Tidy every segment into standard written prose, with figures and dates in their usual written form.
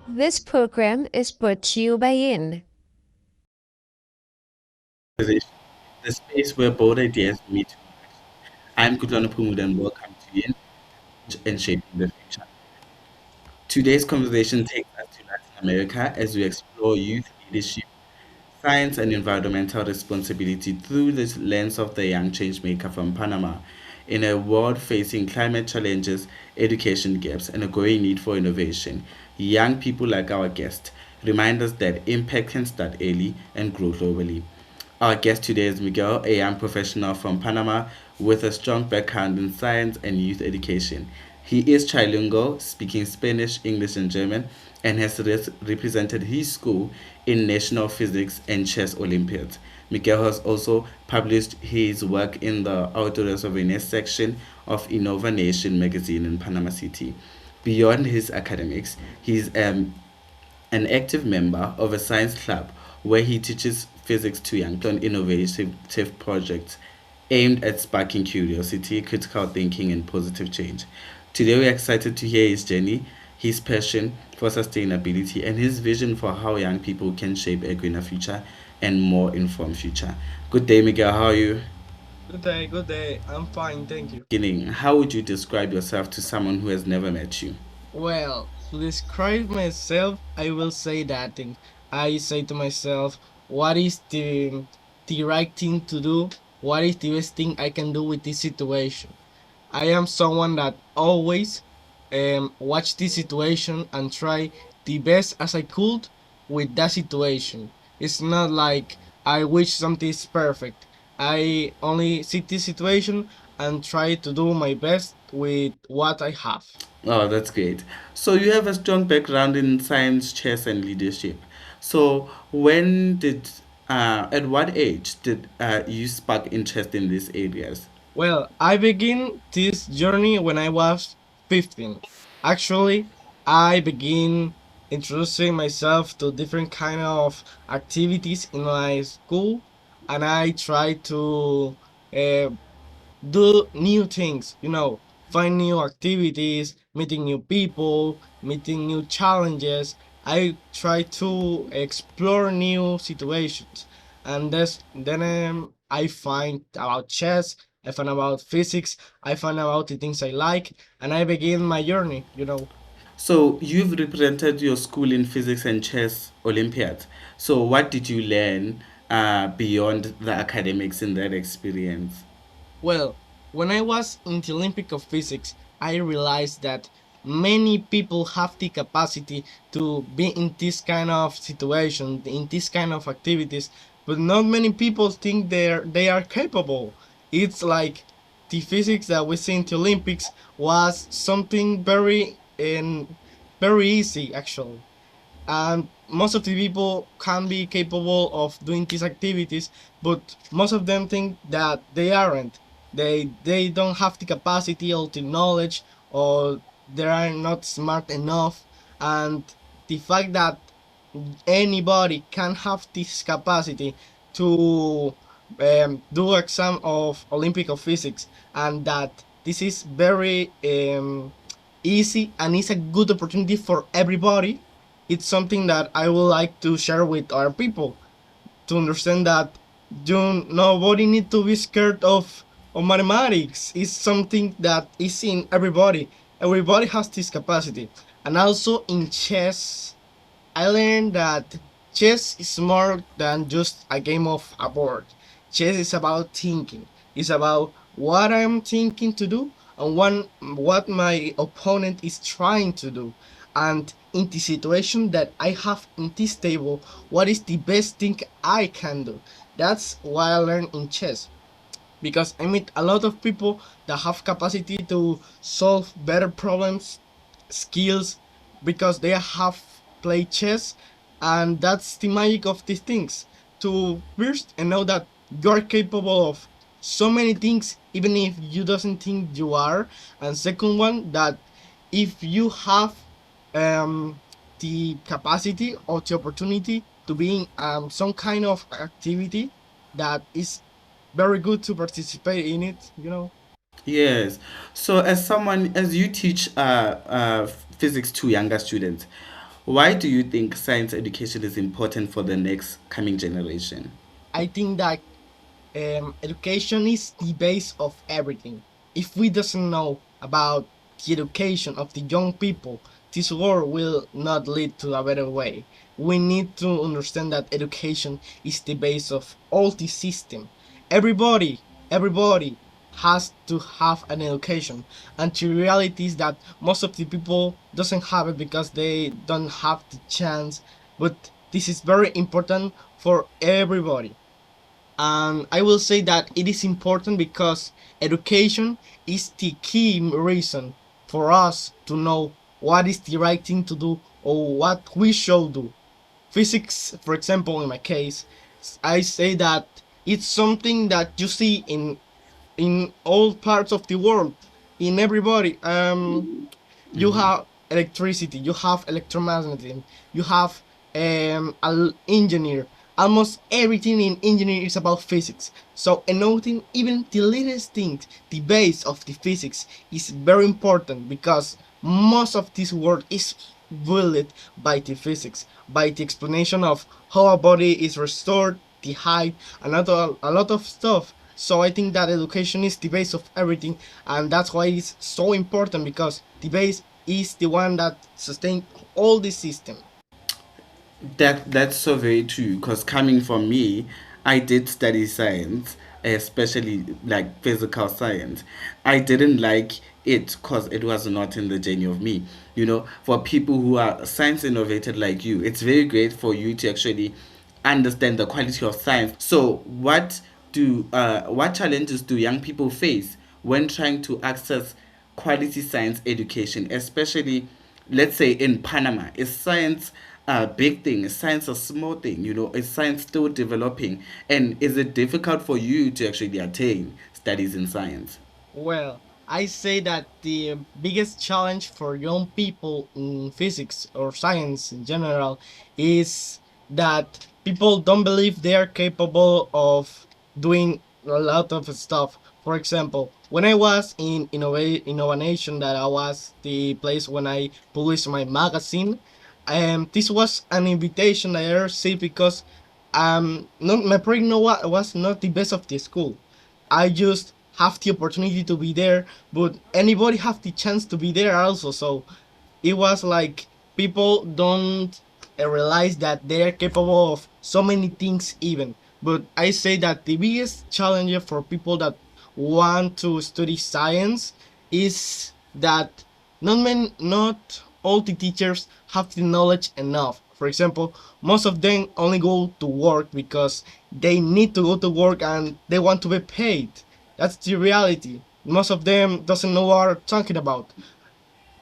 This program is brought to you by IN. Conversation, the space where bold ideas meet. I'm Kutlana Pumud and welcome to In and Shaping the Future. Today's conversation takes us to Latin America as we explore youth leadership, science, and environmental responsibility through the lens of the young changemaker from Panama. In a world facing climate challenges, education gaps, and a growing need for innovation, young people like our guest remind us that impact can start early and grow globally. Our guest today is Miguel, a young professional from Panama with a strong background in science and youth education. He is trilingual, speaking Spanish, English, and German, and has represented his school in national physics and chess Olympiads. Miguel has also published his work in the Autores of Ines section of Innova Nation magazine in Panama City. Beyond his academics, he is an active member of a science club where he teaches physics to young on innovative projects aimed at sparking curiosity, critical thinking, and positive change. Today, we're excited to hear his journey, his passion for sustainability, and his vision for how young people can shape a greener future and more informed future. Good day, Miguel. How are you? Good day, good day. I'm fine, thank you. Beginning, how would you describe yourself to someone who has never met you? Well, to describe myself, I will say that thing. I say to myself, what is the right thing to do? What is the best thing I can do with this situation? I am someone that always watch this situation and try the best as I could with that situation. It's not like I wish something is perfect. I only see this situation and try to do my best with what I have. Oh, that's great. So you have a strong background in science, chess, and leadership. So at what age did you spark interest in these areas? Well, I began this journey when I was 15. Actually, I began introducing myself to different kind of activities in my school, and I try to uh, do new things, find new activities, meeting new people, meeting new challenges. I try to explore new situations. And then I find about chess, I find about physics, I find about the things I like, and I begin my journey. So you've represented your school in physics and chess Olympiads. So what did you learn beyond the academics in that experience? Well, when I was in the Olympic of Physics, I realized that many people have the capacity to be in this kind of situation, in this kind of activities, but not many people think they are capable. It's like the physics that we see in the Olympics was something very easy actually, and most of the people can be capable of doing these activities, but most of them think that they aren't. They don't have the capacity or the knowledge, or they are not smart enough. And the fact that anybody can have this capacity to do exam of Olympic of Physics, and that this is very easy and it's a good opportunity for everybody. It's something that I would like to share with our people to understand that nobody need to be scared of mathematics. It's something that is in everybody. Everybody has this capacity. And also in chess, I learned that chess is more than just a game of a board. Chess is about thinking. It's about what I'm thinking to do and what my opponent is trying to do. And in the situation that I have in this table, what is the best thing I can do? That's what I learned in chess, because I meet a lot of people that have capacity to solve better problems, skills, because they have played chess, and that's the magic of these things. To first and know that you're capable of so many things, even if you doesn't think you are, and second one that if you have the capacity or the opportunity to be in some kind of activity that is very good to participate in it. Yes. So as you teach physics to younger students, Why do you think science education is important for the next coming generation? I think that education is the base of everything. If we doesn't know about the education of the young people, this world will not lead to a better way. We need to understand that education is the base of all the system. Everybody has to have an education. And the reality is that most of the people doesn't have it because they don't have the chance. But this is very important for everybody. And I will say that it is important because education is the key reason for us to know what is the right thing to do or what we should do. Physics, for example, in my case, I say that it's something that you see in all parts of the world, in everybody. You Hmm. have electricity, you have electromagnetism, you have an engineer. Almost everything in engineering is about physics. So noting even the littlest thing, the base of the physics is very important because most of this work is built by the physics, by the explanation of how a body is restored, the height, a lot of stuff. So I think that education is the base of everything, and that's why it's so important because the base is the one that sustains all the system. That's so very true. Because coming from me, I did study science, especially like physical science. I didn't like it because it was not in the journey of me. For people who are science innovated like you, it's very great for you to actually understand the quality of science. So, what challenges do young people face when trying to access quality science education, especially, let's say, in Panama? Is science a big thing? Is science a small thing? Is science still developing? And is it difficult for you to actually attain studies in science? Well, I say that the biggest challenge for young people in physics or science in general is that people don't believe they are capable of doing a lot of stuff. For example, when I was in Innovation, that I was the place when I published my magazine, this was an invitation I received because not my project no was not the best of the school. I just have the opportunity to be there, but anybody have the chance to be there also. So it was like people don't realize that they're capable of so many things even. But I say that the biggest challenge for people that want to study science is that not all the teachers have the knowledge enough. For example, most of them only go to work because they need to go to work and they want to be paid. That's the reality. Most of them doesn't know what I'm talking about.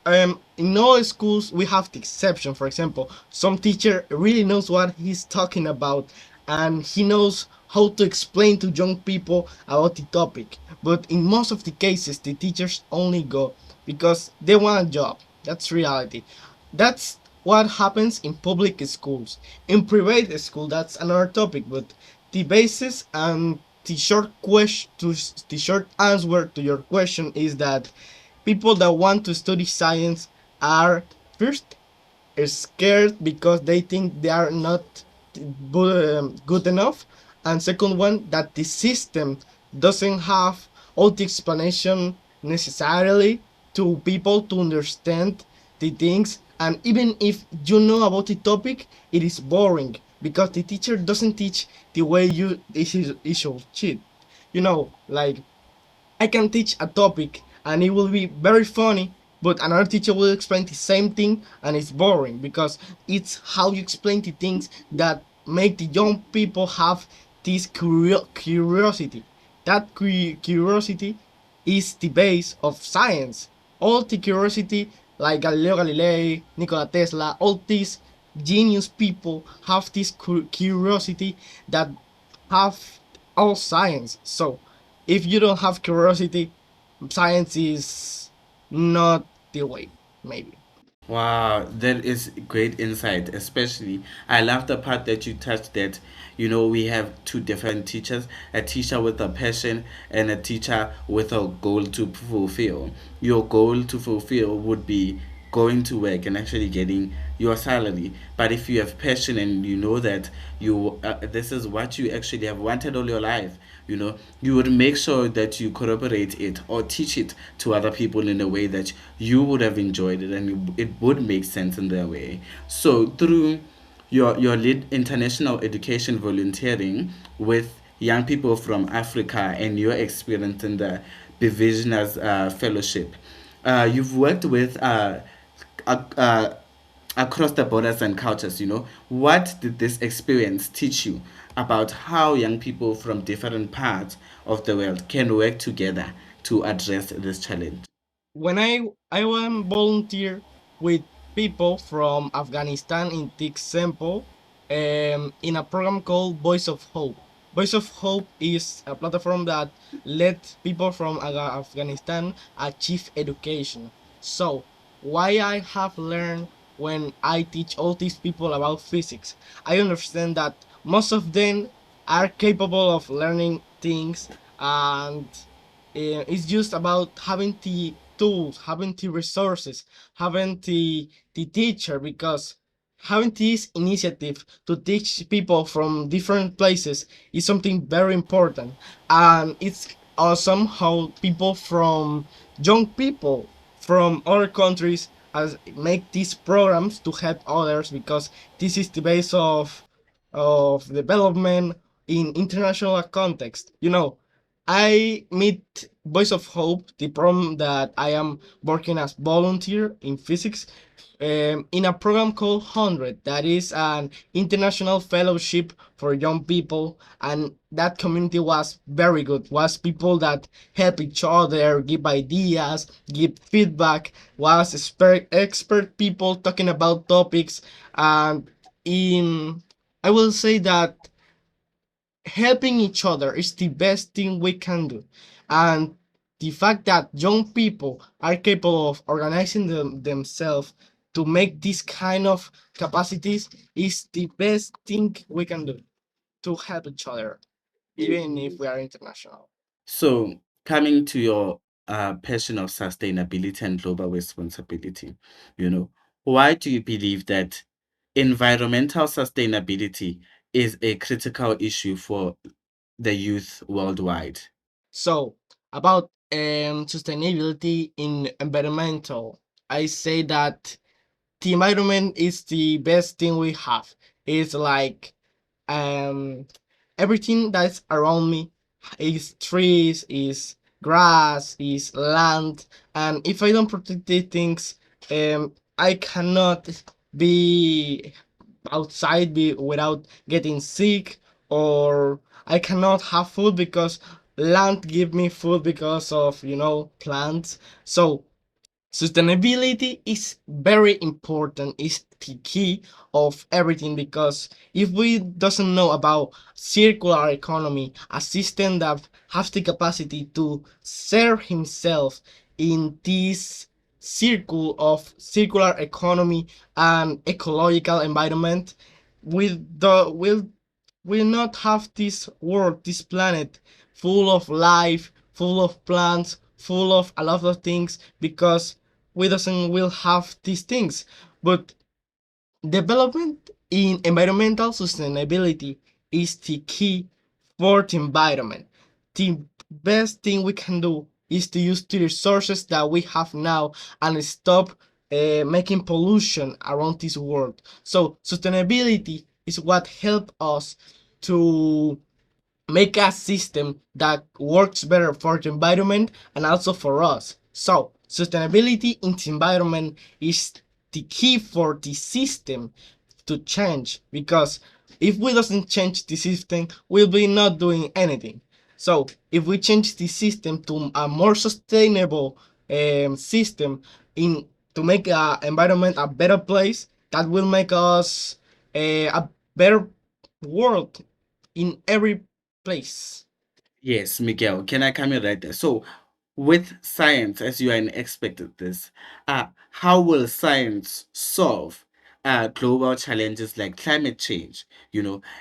In all schools we have the exception. For example, some teacher really knows what he's talking about and he knows how to explain to young people about the topic, but in most of the cases the teachers only go because they want a job. That's reality. That's what happens in public schools. In private school, that's another topic, but the basis and the short answer to your question is that people that want to study science are first scared because they think they are not good enough, and second one that the system doesn't have all the explanation necessarily to people to understand the things, and even if you know about the topic it is boring because the teacher doesn't teach the way it should teach. Like I can teach a topic and it will be very funny, but another teacher will explain the same thing and it's boring because it's how you explain the things that make the young people have this curiosity. That curiosity is the base of science. All the curiosity, like Galileo Galilei, Nikola Tesla, all these genius people have this curiosity that have all science. So if you don't have curiosity, science is not the way, maybe. Wow, that is great insight. Especially, I love the part that you touched that, we have two different teachers, a teacher with a passion and a teacher with a goal to fulfill. Your goal to fulfill would be going to work and actually getting your salary. But if you have passion and you know that this is what you actually have wanted all your life, you would make sure that you corroborate it or teach it to other people in a way that you would have enjoyed it, and it would make sense in their way. So through your lead international education volunteering with young people from Africa and your experience in the Divisioners Fellowship. You've worked with uh, uh, across the borders and cultures. What did this experience teach you about how young people from different parts of the world can work together to address this challenge? When I went volunteer with people from Afghanistan in Tixempo, in a program called Voice of Hope. Voice of Hope is a platform that let people from Afghanistan achieve education. So why I have learned when I teach all these people about physics, I understand that most of them are capable of learning things, and it's just about having the tools, having the resources, having the teacher, because having this initiative to teach people from different places is something very important. And it's awesome how people from young people from other countries as make these programs to help others, because this is the base of development in international context. I meet Voice of Hope, the program that I am working as volunteer in physics, in a program called 100, that is an international fellowship for young people. And that community was very good, was people that help each other, give ideas, give feedback, was expert people talking about topics. And in I will say that helping each other is the best thing we can do. And the fact that young people are capable of organizing themselves to make this kind of capacities is the best thing we can do to help each other, even if we are international. So, coming to your passion of sustainability and global responsibility, why do you believe that environmental sustainability is a critical issue for the youth worldwide? So, about sustainability in environmental, I say that the environment is the best thing we have. It's like um everything that's around me is trees, is grass, is land. And if I don't protect these things, I cannot be outside without getting sick, or I cannot have food because land give me food because of plants. So sustainability is very important, is the key of everything, because if we doesn't know about circular economy, a system that has the capacity to serve himself in this circle of circular economy and ecological environment, will not have this world, this planet full of life, full of plants, full of a lot of things, because we doesn't will have these things. But development in environmental sustainability is the key for the environment. The best thing we can do is to use the resources that we have now and stop making pollution around this world. So sustainability is what help us to make a system that works better for the environment and also for us. So, sustainability in the environment is the key for the system to change, because if we doesn't change the system, we'll be not doing anything. So, if we change the system to a more sustainable system in to make the environment a better place, that will make us a better world in every place. Yes, Miguel, can I come in right there? So, with science, as you are an expert at this, how will science solve global challenges like climate change?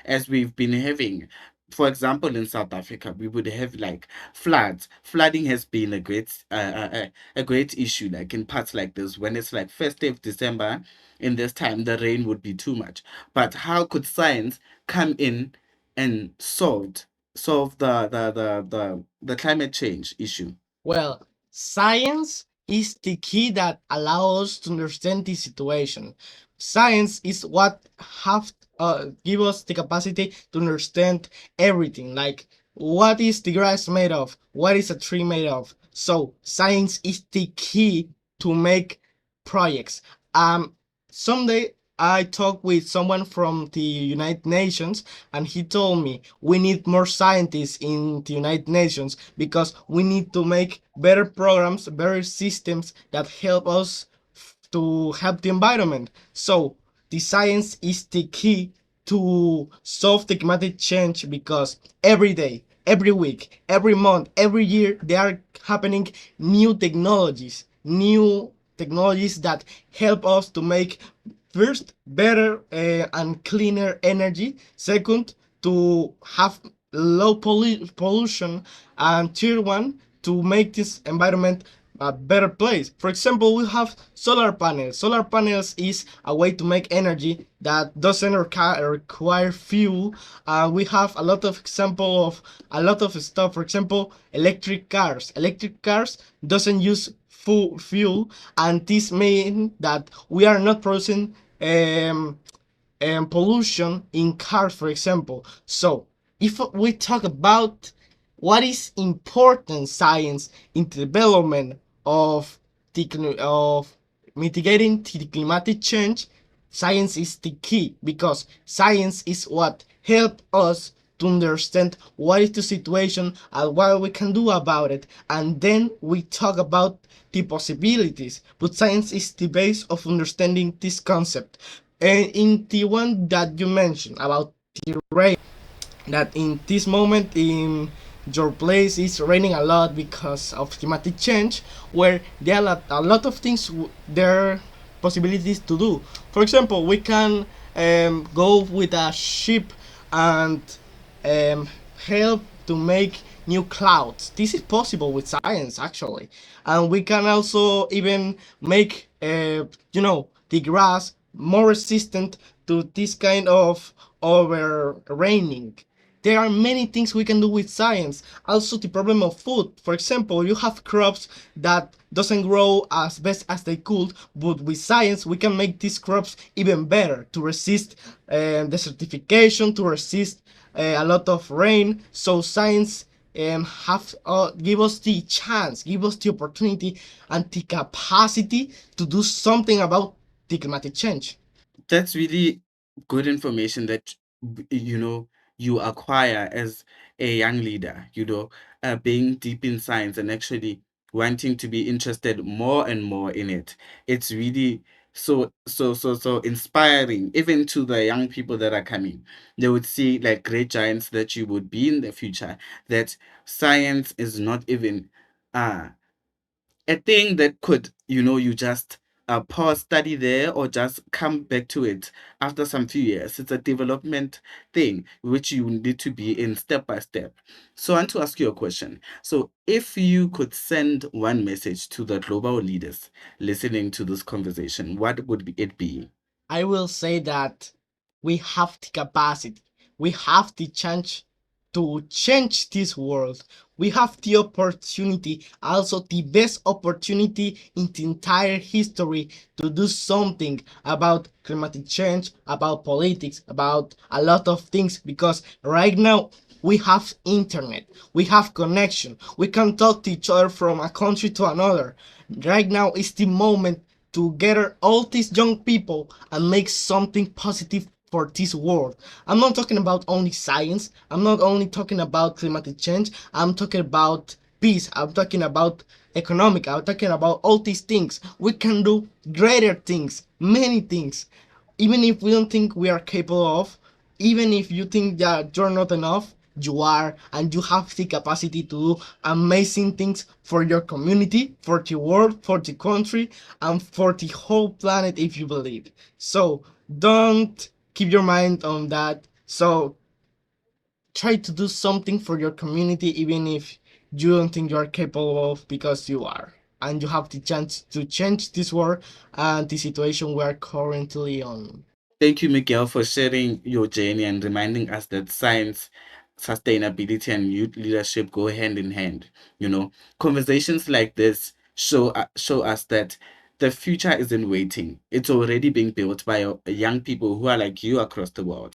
As we've been having for example, in South Africa, we would have like floods. Flooding has been a great issue, like in parts like this, when it's like festive December, in this time, the rain would be too much. But how could science come in and solve the climate change issue? Well, science is the key that allows us to understand the situation. Science is what have give us the capacity to understand everything, like what is the grass made of, what is a tree made of. So science is the key to make projects. Someday I talked with someone from the United Nations, and he told me we need more scientists in the United Nations because we need to make better programs, better systems that help us to help the environment. So the science is the key to solve the climate change because every day, every week, every month, every year, there are happening new technologies that help us to make first better and cleaner energy, second to have low pollution, and third one to make this environment a better place. For example, we have solar panels. Solar panels is a way to make energy that doesn't require fuel. We have a lot of example of a lot of stuff. For example, electric cars. Electric cars doesn't use fuel, and this means that we are not producing pollution in cars, for example. So, if we talk about what is important science in the development of of mitigating the climatic change, science is the key because science is what help us to understand what is the situation and what we can do about it, and then we talk about the possibilities. But science is the base of understanding this concept. And in the one that you mentioned about the rain, that in this moment in your place is raining a lot because of climatic change, where there are a lot of things there are possibilities to do. For example, we can go with a ship and um, help to make new clouds. This is possible with science, actually, and we can also even make the grass more resistant to this kind of over raining. There are many things we can do with science. Also, the problem of food. For example, you have crops that doesn't grow as best as they could, but with science we can make these crops even better to resist desertification, to resist a lot of rain. So science have give us the chance, give us the opportunity and the capacity to do something about the climatic change. That's really good information that you acquire as a young leader, being deep in science and actually wanting to be interested more and more in it. It's really so inspiring, even to the young people that are coming. They would see like great giants that you would be in the future, that science is not even uh a thing that could, you just pause study there or just come back to it after some few years. It's a development thing which you need to be in step by step. So I want to ask you a question. So if you could send one message to the global leaders listening to this conversation, what would it be? I will say that we have the capacity, we have the chance to change this world. We have the opportunity, also the best opportunity in the entire history to do something about climatic change, about politics, about a lot of things because right now we have internet, we have connection, we can talk to each other from a country to another. Right now is the moment to gather all these young people and make something positive for this world. I'm not talking about only science, I'm not only talking about climatic change, I'm talking about peace, I'm talking about economic, I'm talking about all these things. We can do greater things, many things. Even if we don't think we are capable of, even if you think that you're not enough, you are, and you have the capacity to do amazing things for your community, for the world, for the country, and for the whole planet if you believe. So don't keep your mind on that. So try to do something for your community, even if you don't think you are capable of, because you are. And you have the chance to change this world and the situation we are currently on. Thank you, Miguel, for sharing your journey and reminding us that science, sustainability, and youth leadership go hand in hand. You know, conversations like this show us that the future isn't waiting. It's already being built by young people who are like you across the world.